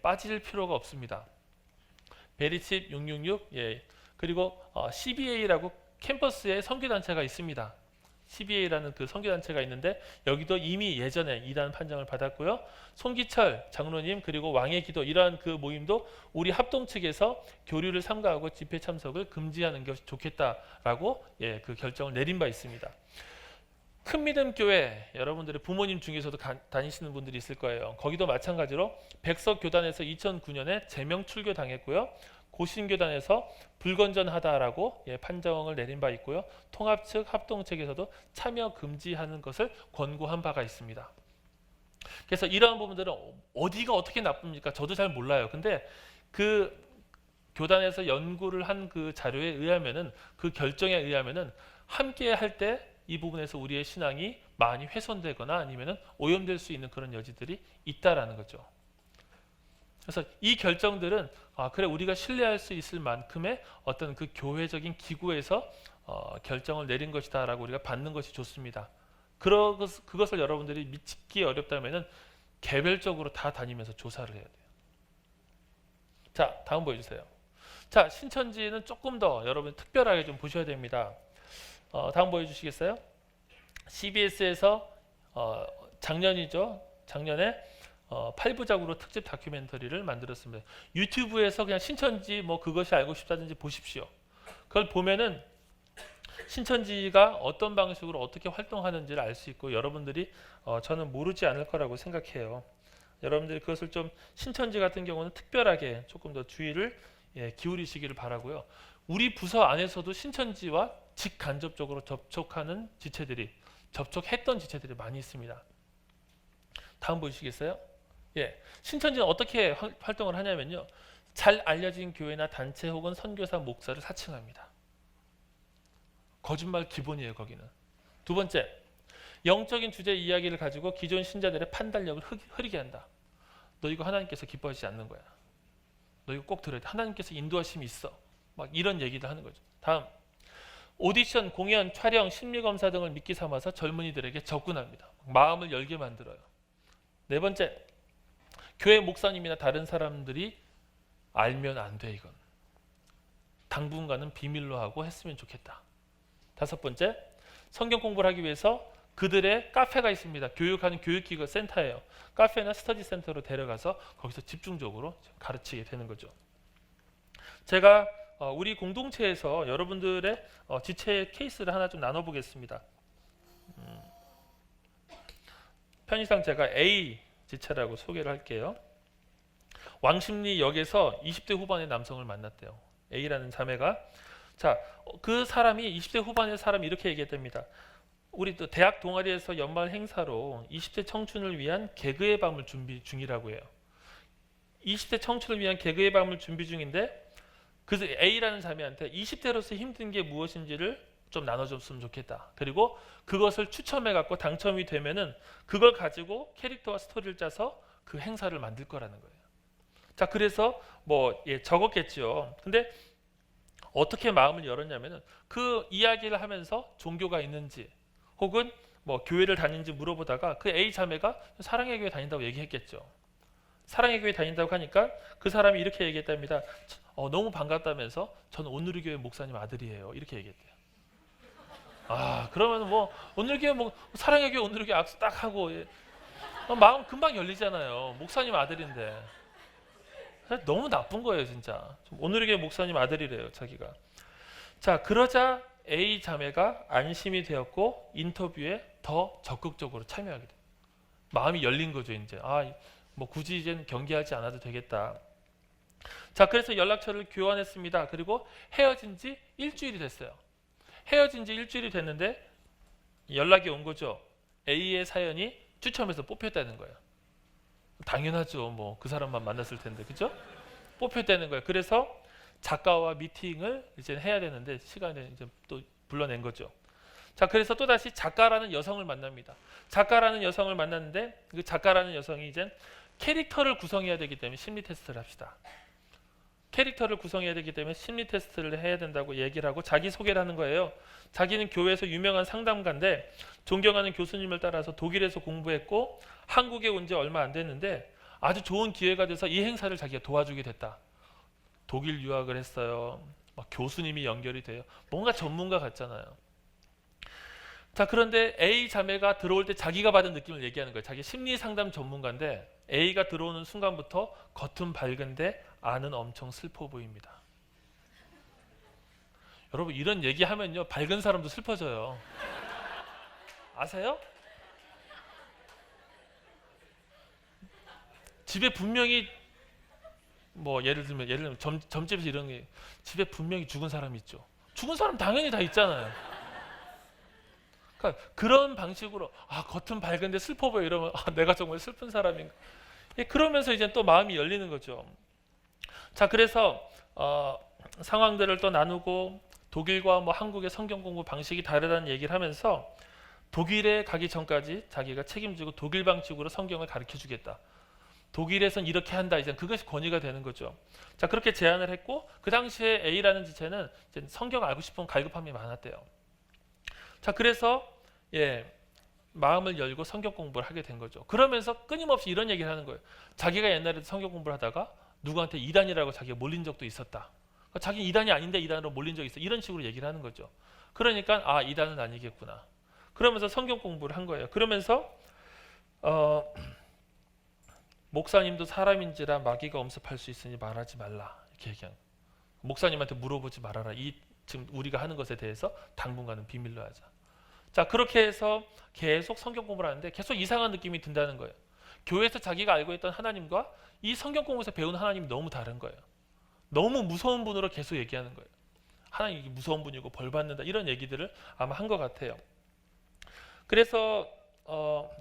Speaker 1: 빠질 필요가 없습니다. 베리칩 666 그리고 CBA라고 캠퍼스에 선교단체가 있습니다. CBA라는 그 선교단체가 있는데 여기도 이미 예전에 이단 판정을 받았고요. 송기철 장로님 그리고 왕의 기도 이러한 그 모임도 우리 합동 측에서 교류를 삼가하고 집회 참석을 금지하는 것이 좋겠다라고 그 결정을 내린 바 있습니다. 큰 믿음 교회 여러분들의 부모님 중에서도 다니시는 분들이 있을 거예요. 거기도 마찬가지로 백석교단에서 2009년에 제명 출교 당했고요. 고신교단에서 불건전하다라고 판정을 내린 바 있고요. 통합 측 합동 측에서도 참여 금지하는 것을 권고한 바가 있습니다. 그래서 이러한 부분들은 어디가 어떻게 나쁩니까? 저도 잘 몰라요. 근데 그 교단에서 연구를 한 그 자료에 의하면은 그 결정에 의하면은 함께 할 때 이 부분에서 우리의 신앙이 많이 훼손되거나 아니면은 오염될 수 있는 그런 여지들이 있다라는 거죠. 그래서 이 결정들은 그래 우리가 신뢰할 수 있을 만큼의 어떤 그 교회적인 기구에서 결정을 내린 것이다라고 우리가 받는 것이 좋습니다. 그것을 여러분들이 믿기 어렵다면은 개별적으로 다 다니면서 조사를 해야 돼요. 자, 다음 보여주세요. 자, 신천지는 조금 더 여러분 특별하게 좀 보셔야 됩니다. 다음 보여주시겠어요? CBS에서 작년이죠. 작년에 8부작으로 특집 다큐멘터리를 만들었습니다. 유튜브에서 그냥 신천지 뭐 그것이 알고 싶다든지 보십시오. 그걸 보면은 신천지가 어떤 방식으로 어떻게 활동하는지를 알 수 있고 여러분들이 저는 모르지 않을 거라고 생각해요. 여러분들이 그것을 좀 신천지 같은 경우는 특별하게 조금 더 주의를 기울이시기를 바라고요. 우리 부서 안에서도 신천지와 직간접적으로 접촉하는 지체들이 접촉했던 지체들이 많이 있습니다. 다음 보시겠어요? 신천지는 어떻게 활동을 하냐면요. 잘 알려진 교회나 단체 혹은 선교사 목사를 사칭합니다. 거짓말 기본이에요, 거기는. 두 번째, 영적인 주제 이야기를 가지고 기존 신자들의 판단력을 흐리게 한다. 너 이거 하나님께서 기뻐하시지 않는 거야. 너 이거 꼭 들어야 돼. 하나님께서 인도하심이 있어. 막 이런 얘기를 하는 거죠. 다음, 오디션, 공연, 촬영, 심리검사 등을 미끼 삼아서 젊은이들에게 접근합니다. 마음을 열게 만들어요. 네 번째, 교회 목사님이나 다른 사람들이 알면 안 돼 이건. 당분간은 비밀로 하고 했으면 좋겠다. 다섯 번째, 성경 공부를 하기 위해서 그들의 카페가 있습니다. 교육하는 교육기관 센터예요. 카페나 스터디 센터로 데려가서 거기서 집중적으로 가르치게 되는 거죠. 제가 우리 공동체에서 여러분들의 지체 케이스를 하나 좀 나눠보겠습니다. 편의상 제가 A 지체라고 소개를 할게요. 왕십리역에서 20대 후반의 남성을 만났대요. A라는 자매가. 자, 그 사람이 20대 후반의 사람이 이렇게 얘기했답니다. 우리 또 대학 동아리에서 연말 행사로 20대 청춘을 위한 개그의 밤을 준비 중이라고 해요. 20대 청춘을 위한 개그의 밤을 준비 중인데 그래서 A라는 자매한테 20대로서 힘든 게 무엇인지를 좀 나눠줬으면 좋겠다. 그리고 그것을 추첨해 갖고 당첨이 되면은 그걸 가지고 캐릭터와 스토리를 짜서 그 행사를 만들 거라는 거예요. 자, 그래서 적었겠죠. 근데 어떻게 마음을 열었냐면은 그 이야기를 하면서 종교가 있는지 혹은 뭐 교회를 다니는지 물어보다가 그 A 자매가 사랑의 교회 다닌다고 얘기했겠죠. 사랑의 교회 다닌다고 하니까 그 사람이 이렇게 얘기했답니다. 너무 반갑다면서 저는 온누리교회 목사님 아들이에요. 이렇게 얘기했대요. 그러면 뭐 온누리교회 사랑의 교회 온누리교회 악수 딱 하고 마음 금방 열리잖아요. 목사님 아들인데. 너무 나쁜 거예요, 진짜. 온누리교회 목사님 아들이래요, 자기가. 자, 그러자 A 자매가 안심이 되었고 인터뷰에 더 적극적으로 참여하게 돼요. 마음이 열린 거죠, 이제. 뭐 굳이 이제는 경계하지 않아도 되겠다. 자, 그래서 연락처를 교환했습니다. 그리고 헤어진 지 일주일이 됐어요. 헤어진 지 일주일이 됐는데 연락이 온 거죠. A의 사연이 추첨해서 뽑혔다는 거예요. 당연하죠. 뭐 그 사람만 만났을 텐데, 그죠? 뽑혔다는 거예요. 그래서 작가와 미팅을 이제 해야 되는데 시간을 이제 또 불러낸 거죠. 자, 그래서 또 다시 작가라는 여성을 만납니다. 작가라는 여성을 만났는데 그 작가라는 여성이 이제 캐릭터를 구성해야 되기 때문에 심리 테스트를 합시다. 캐릭터를 구성해야 되기 때문에 심리 테스트를 해야 된다고 얘기를 하고 자기 소개를 하는 거예요. 자기는 교회에서 유명한 상담가인데 존경하는 교수님을 따라서 독일에서 공부했고 한국에 온 지 얼마 안 됐는데 아주 좋은 기회가 돼서 이 행사를 자기가 도와주게 됐다. 독일 유학을 했어요. 막 교수님이 연결이 돼요. 뭔가 전문가 같잖아요. 자, 그런데 A 자매가 들어올 때 자기가 받은 느낌을 얘기하는 거예요. 자기 심리 상담 전문가인데 A가 들어오는 순간부터 겉은 밝은데 안은 엄청 슬퍼 보입니다. 여러분, 이런 얘기하면요, 밝은 사람도 슬퍼져요. 아세요? 집에 분명히 뭐 예를 들면 점집에서 이런 게, 집에 분명히 죽은 사람이 있죠. 죽은 사람 당연히 다 있잖아요. 그러니까 그런 방식으로 겉은 밝은데 슬퍼 보여 이러면 내가 정말 슬픈 사람인가. 그러면서 이제 또 마음이 열리는 거죠. 자, 그래서 상황들을 또 나누고 독일과 뭐 한국의 성경 공부 방식이 다르다는 얘기를 하면서 독일에 가기 전까지 자기가 책임지고 독일 방식으로 성경을 가르쳐 주겠다. 독일에선 이렇게 한다. 이제 그것이 권위가 되는 거죠. 자, 그렇게 제안을 했고 그 당시에 A라는 지체는 이제 성경 알고 싶은 갈급함이 많았대요. 자, 그래서 마음을 열고 성경 공부를 하게 된 거죠. 그러면서 끊임없이 이런 얘기를 하는 거예요. 자기가 옛날에 성경 공부를 하다가 누구한테 이단이라고 자기가 몰린 적도 있었다. 자기 이단이 아닌데 이단으로 몰린 적이 있어. 이런 식으로 얘기를 하는 거죠. 그러니까 이단은 아니겠구나. 그러면서 성경 공부를 한 거예요. 그러면서 목사님도 사람인지라 마귀가 엄습할 수 있으니 말하지 말라. 이렇게 얘기한 거예요. 목사님한테 물어보지 말아라. 지금 우리가 하는 것에 대해서 당분간은 비밀로 하자. 자, 그렇게 해서 계속 성경 공부를 하는데 계속 이상한 느낌이 든다는 거예요. 교회에서 자기가 알고 있던 하나님과 이 성경 공부에서 배운 하나님이 너무 다른 거예요. 너무 무서운 분으로 계속 얘기하는 거예요. 하나님이 무서운 분이고 벌 받는다 이런 얘기들을 아마 한 것 같아요. 그래서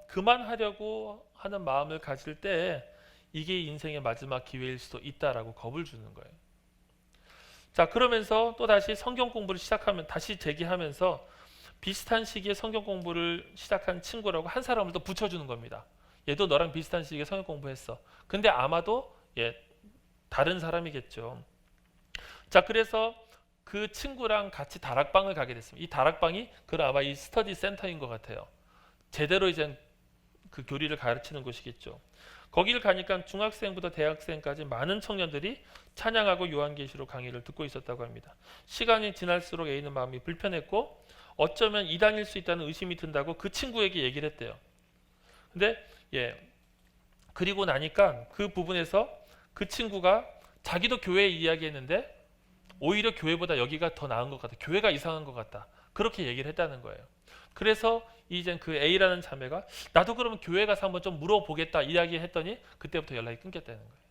Speaker 1: 그만하려고 하는 마음을 가질 때 이게 인생의 마지막 기회일 수도 있다라고 겁을 주는 거예요. 자, 그러면서 또 다시 성경 공부를 시작하면 다시 재기하면서 비슷한 시기에 성경 공부를 시작한 친구라고 한 사람을 또 붙여주는 겁니다. 얘도 너랑 비슷한 시기에 성경 공부했어. 근데 아마도 다른 사람이겠죠. 자, 그래서 그 친구랑 같이 다락방을 가게 됐습니다. 이 다락방이 아마 이 스터디 센터인 것 같아요. 제대로 이제 그 교리를 가르치는 곳이겠죠. 거기를 가니까 중학생부터 대학생까지 많은 청년들이 찬양하고 요한계시록 강의를 듣고 있었다고 합니다. 시간이 지날수록 A는 마음이 불편했고 어쩌면 이단일 수 있다는 의심이 든다고 그 친구에게 얘기를 했대요. 근데 그리고 나니까 그 부분에서 그 친구가 자기도 교회 이야기했는데 오히려 교회보다 여기가 더 나은 것 같다. 교회가 이상한 것 같다. 그렇게 얘기를 했다는 거예요. 그래서 이제 그 A라는 자매가 나도 그러면 교회 가서 한번 좀 물어보겠다 이야기했더니 그때부터 연락이 끊겼다는 거예요.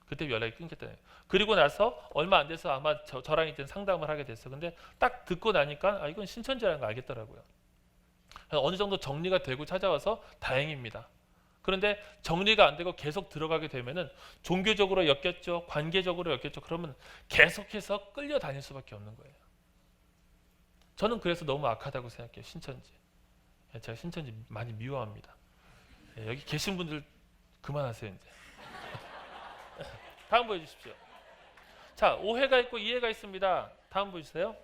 Speaker 1: 그때 연락이 끊겼다는 거예요. 그리고 나서 얼마 안 돼서 아마 저랑 이제 상담을 하게 됐어요. 근데 딱 듣고 나니까 이건 신천지라는 거 알겠더라고요. 어느 정도 정리가 되고 찾아와서 다행입니다. 그런데 정리가 안 되고 계속 들어가게 되면은 종교적으로 엮였죠, 관계적으로 엮였죠. 그러면 계속해서 끌려다닐 수밖에 없는 거예요. 저는 그래서 너무 악하다고 생각해요. 신천지. 제가 신천지 많이 미워합니다. 여기 계신 분들 그만하세요 이제. 다음 보여주십시오. 자, 오해가 있고 이해가 있습니다. 다음 보여주세요.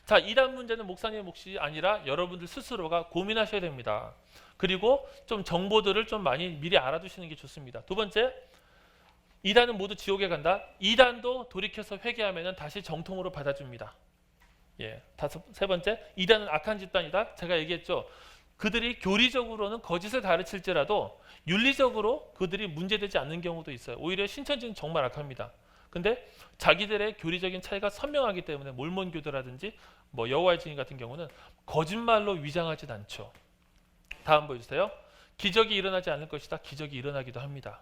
Speaker 1: 자, 이단 문제는 목사님의 몫이 아니라 여러분들 스스로가 고민하셔야 됩니다. 그리고 좀 정보들을 좀 많이 미리 알아두시는 게 좋습니다. 두 번째, 이단은 모두 지옥에 간다. 이단도 돌이켜서 회개하면 다시 정통으로 받아줍니다. 세 번째, 이단은 악한 집단이다. 제가 얘기했죠. 그들이 교리적으로는 거짓을 가르칠지라도 윤리적으로 그들이 문제되지 않는 경우도 있어요. 오히려 신천지는 정말 악합니다. 근데 자기들의 교리적인 차이가 선명하기 때문에 몰몬교도라든지 뭐 여호와의 증인 같은 경우는 거짓말로 위장하진 않죠. 다음 보여주세요. 기적이 일어나지 않을 것이다. 기적이 일어나기도 합니다.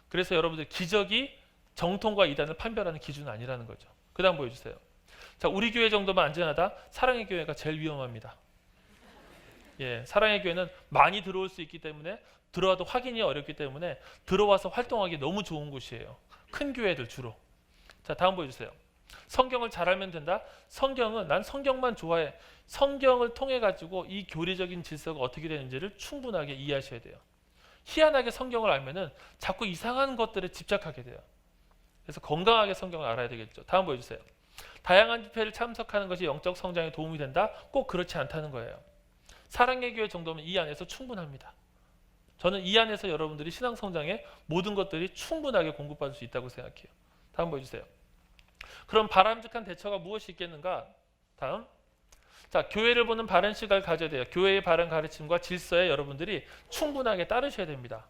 Speaker 1: 그래서 여러분들 기적이 정통과 이단을 판별하는 기준은 아니라는 거죠. 그 다음 보여주세요. 자, 우리 교회 정도만 안전하다. 사랑의 교회가 제일 위험합니다. 사랑의 교회는 많이 들어올 수 있기 때문에 들어와도 확인이 어렵기 때문에 들어와서 활동하기 너무 좋은 곳이에요. 큰 교회들 주로. 자, 다음 보여주세요. 성경을 잘 알면 된다. 성경은 난 성경만 좋아해. 성경을 통해 가지고 이 교리적인 질서가 어떻게 되는지를 충분하게 이해하셔야 돼요. 희한하게 성경을 알면은 자꾸 이상한 것들에 집착하게 돼요. 그래서 건강하게 성경을 알아야 되겠죠. 다음 보여주세요. 다양한 집회를 참석하는 것이 영적 성장에 도움이 된다? 꼭 그렇지 않다는 거예요. 사랑의 교회 정도면 이 안에서 충분합니다. 저는 이 안에서 여러분들이 신앙 성장에 모든 것들이 충분하게 공급받을 수 있다고 생각해요. 다음 보여주세요. 그럼 바람직한 대처가 무엇이 있겠는가? 다음. 자, 교회를 보는 바른 시각을 가져야 돼요. 교회의 바른 가르침과 질서에 여러분들이 충분하게 따르셔야 됩니다.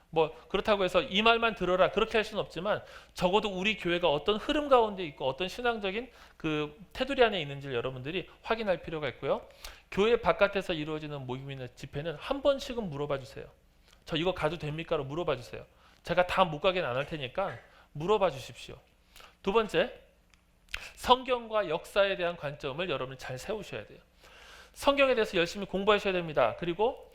Speaker 1: 뭐 그렇다고 해서 이 말만 들어라 그렇게 할 수는 없지만 적어도 우리 교회가 어떤 흐름 가운데 있고 어떤 신앙적인 그 테두리 안에 있는지를 여러분들이 확인할 필요가 있고요. 교회 바깥에서 이루어지는 모임이나 집회는 한 번씩은 물어봐 주세요. 저 이거 가도 됩니까?로 물어봐 주세요. 제가 다 못 가긴 안 할 테니까 물어봐 주십시오. 두 번째, 성경과 역사에 대한 관점을 여러분이 잘 세우셔야 돼요. 성경에 대해서 열심히 공부하셔야 됩니다. 그리고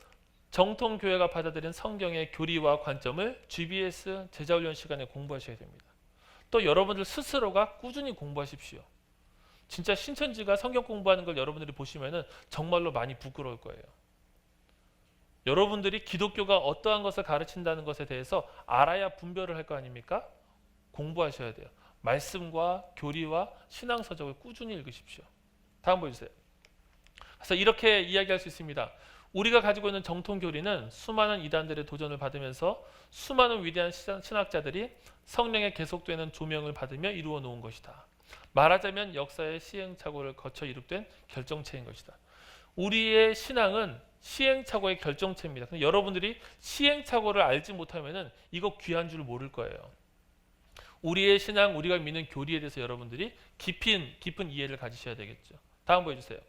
Speaker 1: 정통교회가 받아들인 성경의 교리와 관점을 GBS 제자훈련 시간에 공부하셔야 됩니다. 또 여러분들 스스로가 꾸준히 공부하십시오. 진짜 신천지가 성경 공부하는 걸 여러분들이 보시면 정말로 많이 부끄러울 거예요. 여러분들이 기독교가 어떠한 것을 가르친다는 것에 대해서 알아야 분별을 할 거 아닙니까? 공부하셔야 돼요. 말씀과 교리와 신앙서적을 꾸준히 읽으십시오. 다음 보여주세요. 그래서 이렇게 이야기할 수 있습니다. 우리가 가지고 있는 정통교리는 수많은 이단들의 도전을 받으면서 수많은 위대한 신학자들이 성령의 계속되는 조명을 받으며 이루어 놓은 것이다. 말하자면 역사의 시행착오를 거쳐 이룩된 결정체인 것이다. 우리의 신앙은 시행착오의 결정체입니다. 근데 여러분들이 시행착오를 알지 못하면 이거 귀한 줄 모를 거예요. 우리의 신앙, 우리가 믿는 교리에 대해서 여러분들이 깊은 이해를 가지셔야 되겠죠. 다음 보여주세요.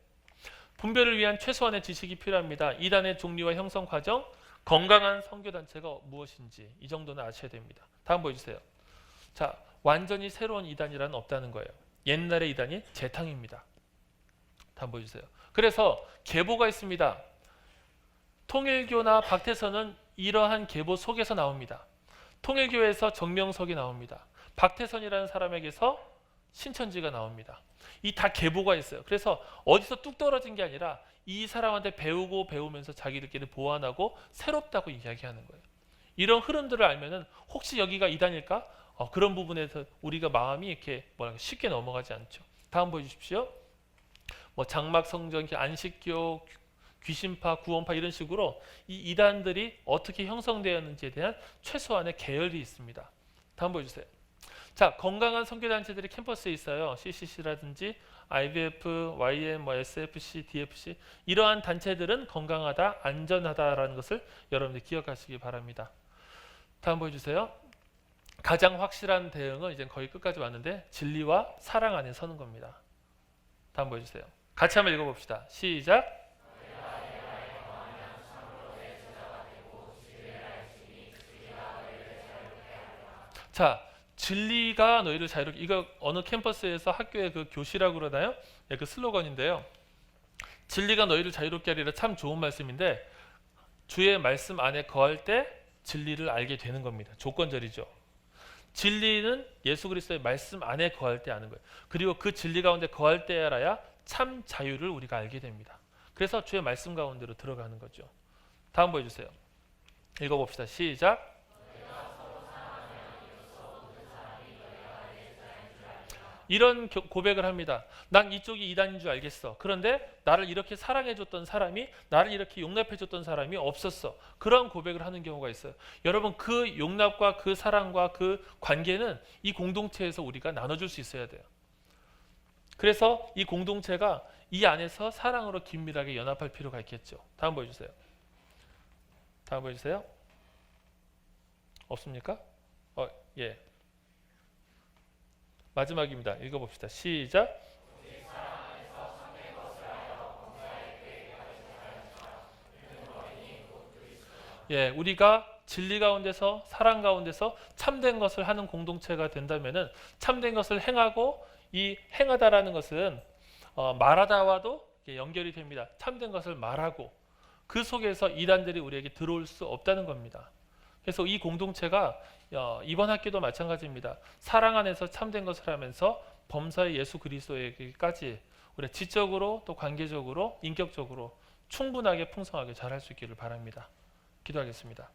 Speaker 1: 분별을 위한 최소한의 지식이 필요합니다. 이단의 종류와 형성 과정, 건강한 선교단체가 무엇인지 이 정도는 아셔야 됩니다. 다음 보여주세요. 자, 완전히 새로운 이단이란 없다는 거예요. 옛날의 이단이 재탕입니다. 다음 보여주세요. 그래서 계보가 있습니다. 통일교나 박태선은 이러한 계보 속에서 나옵니다. 통일교에서 정명석이 나옵니다. 박태선이라는 사람에게서 신천지가 나옵니다. 이 다 계보가 있어요. 그래서 어디서 뚝 떨어진 게 아니라 이 사람한테 배우고 배우면서 자기들끼리 보완하고 새롭다고 이야기하는 거예요. 이런 흐름들을 알면은 혹시 여기가 이단일까? 그런 부분에서 우리가 마음이 이렇게 쉽게 넘어가지 않죠. 다음 보여주십시오. 뭐 장막 성전, 안식교, 귀신파, 구원파 이런 식으로 이 이단들이 어떻게 형성되었는지에 대한 최소한의 계열이 있습니다. 다음 보여주세요. 자, 건강한 선교단체들이 캠퍼스에 있어요. CCC라든지 IBF, YM, SFC, DFC 이러한 단체들은 건강하다, 안전하다라는 것을 여러분들 기억하시기 바랍니다. 다음 보여주세요. 가장 확실한 대응은 이제 거의 끝까지 왔는데 진리와 사랑 안에 서는 겁니다. 다음 보여주세요. 같이 한번 읽어봅시다. 시작. 자, 진리가 너희를 자유롭게, 이거 어느 캠퍼스에서 학교의 그 교시라고 그러나요? 네, 그 슬로건인데요. 진리가 너희를 자유롭게 하리라 참 좋은 말씀인데 주의 말씀 안에 거할 때 진리를 알게 되는 겁니다. 조건절이죠. 진리는 예수 그리스도의 말씀 안에 거할 때 아는 거예요. 그리고 그 진리 가운데 거할 때 알아야 참 자유를 우리가 알게 됩니다. 그래서 주의 말씀 가운데로 들어가는 거죠. 다음 보여주세요. 읽어봅시다. 시작. 이런 고백을 합니다. 난 이쪽이 이단인 줄 알겠어. 그런데 나를 이렇게 사랑해줬던 사람이, 나를 이렇게 용납해줬던 사람이 없었어. 그런 고백을 하는 경우가 있어요. 여러분, 그 용납과 그 사랑과 그 관계는 이 공동체에서 우리가 나눠줄 수 있어야 돼요. 그래서 이 공동체가 이 안에서 사랑으로 긴밀하게 연합할 필요가 있겠죠. 다음 보여주세요. 다음 보여주세요. 없습니까? 예. 마지막입니다. 읽어봅시다. 시작. 예, 우리가 진리 가운데서 사랑 가운데서 참된 것을 하는 공동체가 된다면은 참된 것을 행하고 이 행하다라는 것은 말하다와도 연결이 됩니다. 참된 것을 말하고 그 속에서 이단들이 우리에게 들어올 수 없다는 겁니다. 그래서 이 공동체가 이번 학교도 마찬가지입니다. 사랑 안에서 참된 것을 하면서 범사의 예수 그리스도에게까지 우리 지적으로 또 관계적으로 인격적으로 충분하게 풍성하게 잘할 수 있기를 바랍니다. 기도하겠습니다.